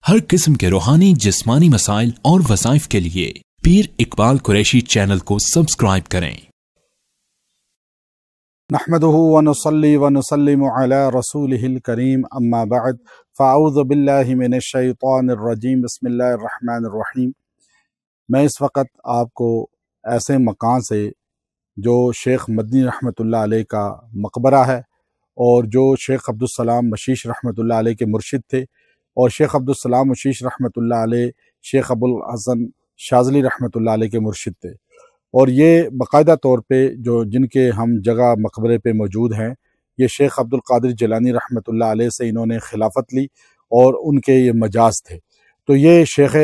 हर किस्म के रूहानी जिस्मानी मसाइल और वज़ाइफ के लिए पीर इकबाल कुरैशी चैनल को सब्सक्राइब करें। नहमदुहु व नुसल्ली व नुसल्लिमु अला रसूलिहिल करीम अम्मा बअद फ़अऊज़ु बिल्लाहि मिनश शैतानिर रजीम बिस्मिल्लाहिर रहमानिर रहीम। मैं इस वक्त आपको ऐसे मकान से जो शेख मदनी रहमतुल्लाह अलैह का मकबरा है और जो शेख अब्दुल सलाम बशीश रहमतुल्लाह अलैह के मुर्शिद थे और शेख अब्दुल सलाम बशीश रहमतुल्लाह अलैह शेख अबुल हसन शाज़ली रहमतुल्लाह अलैह के मुर्शिद थे और ये बाकायदा तौर पे जो जिनके हम जगह मकबरे पे मौजूद हैं, ये शेख अब्दुल कादिर जिलानी रहमतुल्लाह अलैह से इन्होंने खिलाफत ली और उनके ये मजाज थे। तो ये शेख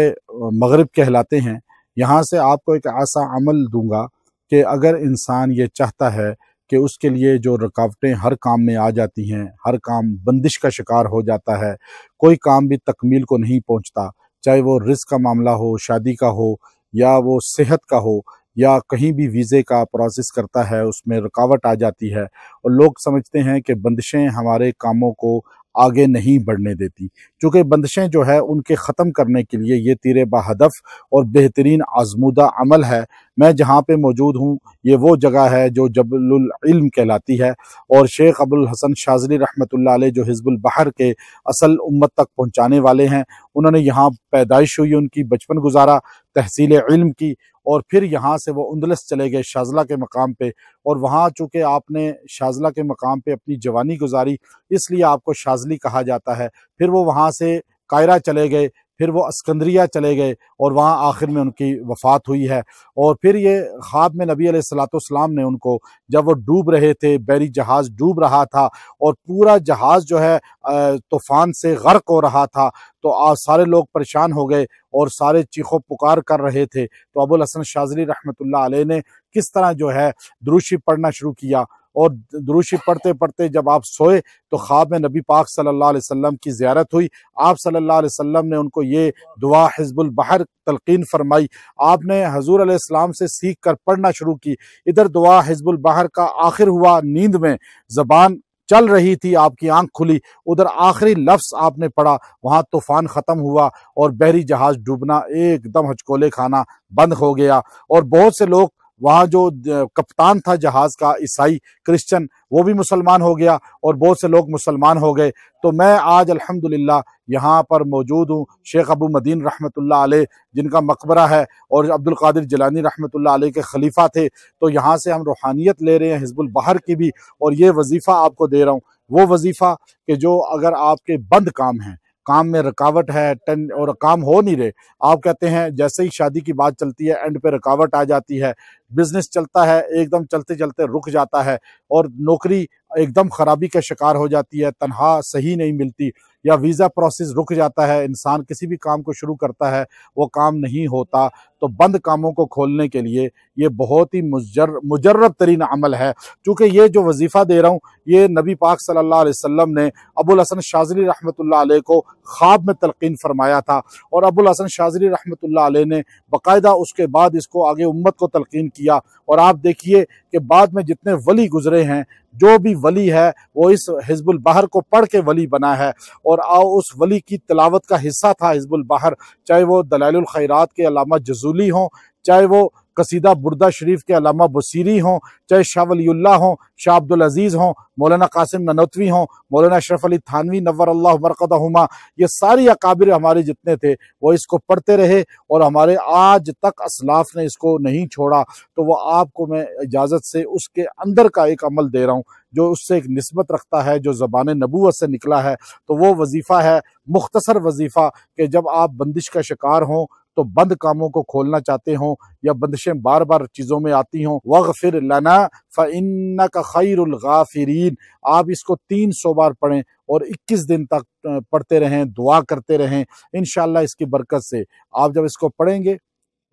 मगरिब कहलाते हैं। यहाँ से आपको एक ऐसा अमल दूंगा कि अगर इंसान ये चाहता है कि उसके लिए जो रुकावटें हर काम में आ जाती हैं, हर काम बंदिश का शिकार हो जाता है, कोई काम भी तकमील को नहीं पहुँचता, चाहे वो रिज़्क़ का मामला हो, शादी का हो या वो सेहत का हो या कहीं भी वीज़े का प्रोसेस करता है उसमें रुकावट आ जाती है और लोग समझते हैं कि बंदिशें हमारे कामों को आगे नहीं बढ़ने देती। चूँकि बंदिशें जो है उनके ख़त्म करने के लिए ये तीर बाहदफ और बेहतरीन आज़मूदा अमल है। मैं जहाँ पे मौजूद हूँ ये वो जगह है जो जबलुल इल्म कहलाती है और शेख अबुल हसन शाज़ली रहमतुल्लाह अलैह जो हिज़्बुल बहर के असल उम्मत तक पहुँचाने वाले हैं, उन्होंने यहाँ पैदाइश हुई, उनकी बचपन गुजारा, तहसील इल्म की और फिर यहाँ से वो उंदलस चले गए शाज़ला के मकाम पे और वहाँ चूँकि आपने शाज़ला के मकाम पे अपनी जवानी गुजारी इसलिए आपको शाज़ली कहा जाता है। फिर वो वहाँ से कायरा चले गए, फिर वो अस्कंद्रिया चले गए और वहाँ आखिर में उनकी वफ़ात हुई है। और फिर ये ख्वाब में नबी अलैहिस्सलाम ने उनको, जब वो डूब रहे थे, बहरी जहाज़ डूब रहा था और पूरा जहाज़ जो है तूफ़ान से गर्क हो रहा था, तो सारे लोग परेशान हो गए और सारे चीखो पुकार कर रहे थे। तो अबुल हसन शाज़ली रहमतुल्लाह अलैह ने किस तरह जो है दुरूशी पढ़ना शुरू किया और दुरूशी पढ़ते पढ़ते जब आप सोए तो ख्वाब में नबी पाक सल्लल्लाहु अलैहि वसल्लम की ज़ियारत हुई। आप सल्लल्लाहु अलैहि वसल्लम ने उनको ये दुआ हिज़्बुल बहर तलकीन फरमाई। आपने हजूर अलैहिस्सलाम से सीख कर पढ़ना शुरू की। इधर दुआ हिज़्बुल बहर का आखिर हुआ, नींद में ज़बान चल रही थी, आपकी आंख खुली, उधर आखिरी लफ्ज़ आपने पढ़ा, वहाँ तूफ़ान ख़त्म हुआ और बहरी जहाज़ डूबना एकदम हचकोले खाना बंद हो गया। और बहुत से लोग वहाँ जो कप्तान था जहाज़ का, ईसाई क्रिश्चियन, वो भी मुसलमान हो गया और बहुत से लोग मुसलमान हो गए। तो मैं आज अल्हम्दुलिल्लाह यहाँ पर मौजूद हूँ। शेख अबू मदीन रहमतुल्लाह अलैह जिनका मकबरा है और अब्दुल कादिर जिलानी रहमतुल्लाह अलैह के खलीफा थे, तो यहाँ से हम रूहानियत ले रहे हैं हिज़्बुल बहर की भी और ये वजीफ़ा आपको दे रहा हूँ, वो वजीफ़ा कि जो अगर आपके बंद काम हैं, काम में रुकावट है और काम हो नहीं रहे, आप कहते हैं जैसे ही शादी की बात चलती है एंड पे रुकावट आ जाती है, बिजनेस चलता है एकदम चलते चलते रुक जाता है और नौकरी एकदम खराबी का शिकार हो जाती है, तनख्वाह सही नहीं मिलती या वीज़ा प्रोसेस रुक जाता है, इंसान किसी भी काम को शुरू करता है वो काम नहीं होता, तो बंद कामों को खोलने के लिए ये बहुत ही मुजर्रब तरीन अमल है। चूँकि ये जो वजीफ़ा दे रहा हूँ ये नबी पाक सल्लल्लाहु अलैहि वसल्लम ने अबुल हसन शाज़ली रहमतुल्लाह अलैह को ख्वाब में तलकीन फरमाया था और अबुल हसन शाज़ली रहमतुल्लाह अलैह ने बाकायदा उसके बाद इसको आगे उम्मत को तलकीन किया। और आप देखिए कि बाद में जितने वली गुजरे हैं, जो भी वली है वो इस हिज़्बुल बहर को पढ़ के वली बना है और उस वली की तिलावत का हिस्सा था हिज़्बुल बहर, चाहे वो दलाइलुल खैरात के अल्लामा जज़ूली हों, चाहे वो कसीदा बुर्दा शरीफ के अल्लामा बसीरी हों, चाहे शाह वलीउल्लाह हों, शाह अब्दुल अजीज़ हों, मौलाना कासिम ननौतवी हों, मौलाना अशरफ अली थानवी नव्वरल्लाहु मरक़दहुमा, ये सारी अकाबिर हमारे जितने थे वो इसको पढ़ते रहे और हमारे आज तक असलाफ ने इसको नहीं छोड़ा। तो वो आपको मैं इजाज़त से उसके अंदर का एक अमल दे रहा हूँ जो उससे एक निस्बत रखता है, जो ज़बान नबूवत से निकला है। तो वो वजीफ़ा है, मुख्तसर वजीफ़ा, कि जब आप बंदिश का शिकार हों, तो बंद कामों को खोलना चाहते हों या बंदिशें बार बार चीज़ों में आती हों, वग़फ़िर लना फ़इन्नका खैरुल गाफ़िरीन, आप इसको 300 बार पढ़ें और 21 दिन तक पढ़ते रहें, दुआ करते रहें। इंशाअल्लाह इसकी बरकत से आप जब इसको पढ़ेंगे,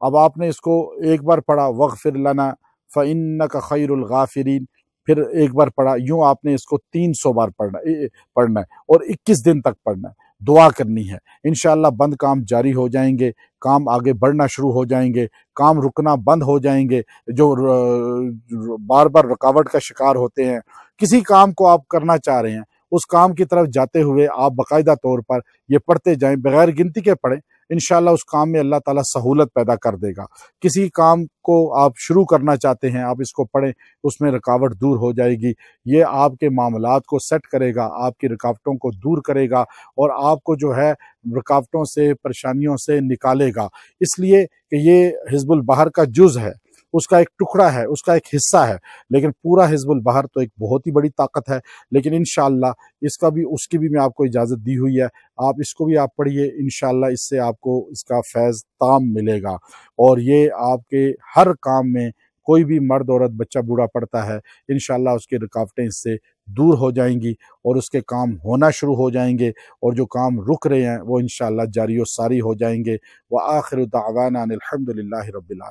अब आपने इसको एक बार पढ़ा वग़फ़िर लना फ़इन्नका खैरुल गाफ़िरीन, फिर एक बार पढ़ा, यूँ आपने इसको 300 बार पढ़ना है और 21 दिन तक पढ़ना है, दुआ करनी है। इंशाअल्लाह बंद काम जारी हो जाएंगे, काम आगे बढ़ना शुरू हो जाएंगे, काम रुकना बंद हो जाएंगे। जो बार बार रुकावट का शिकार होते हैं, किसी काम को आप करना चाह रहे हैं उस काम की तरफ जाते हुए आप बाकायदा तौर पर ये पढ़ते जाएं, बगैर गिनती के पढ़ें। इंशाअल्लाह उस काम में अल्लाह ताला सहूलत पैदा कर देगा। किसी काम को आप शुरू करना चाहते हैं, आप इसको पढ़ें, उसमें रुकावट दूर हो जाएगी। ये आपके मामलात को सेट करेगा, आपकी रुकावटों को दूर करेगा और आपको जो है रुकावटों से, परेशानियों से निकालेगा। इसलिए कि ये हिज़्बुल बहर का जुज़ है, उसका एक टुकड़ा है, उसका एक हिस्सा है, लेकिन पूरा हिज़्बुल बहर तो एक बहुत ही बड़ी ताकत है। लेकिन इंशाअल्लाह इसका भी, उसकी भी मैं आपको इजाज़त दी हुई है। आप इसको भी आप पढ़िए, इंशाअल्लाह इससे आपको इसका फैज़ ताम मिलेगा और ये आपके हर काम में, कोई भी मर्द औरत बच्चा बूढ़ा पड़ता है, इंशाअल्लाह उसकी रुकावटें इससे दूर हो जाएंगी और उसके काम होना शुरू हो जाएंगे और जो काम रुक रहे हैं वो इंशाअल्लाह जारी व सारी हो जाएंगे। व आखिर दावाना अनिल हम्दुलिल्लाहि रब्बिल आलमीन।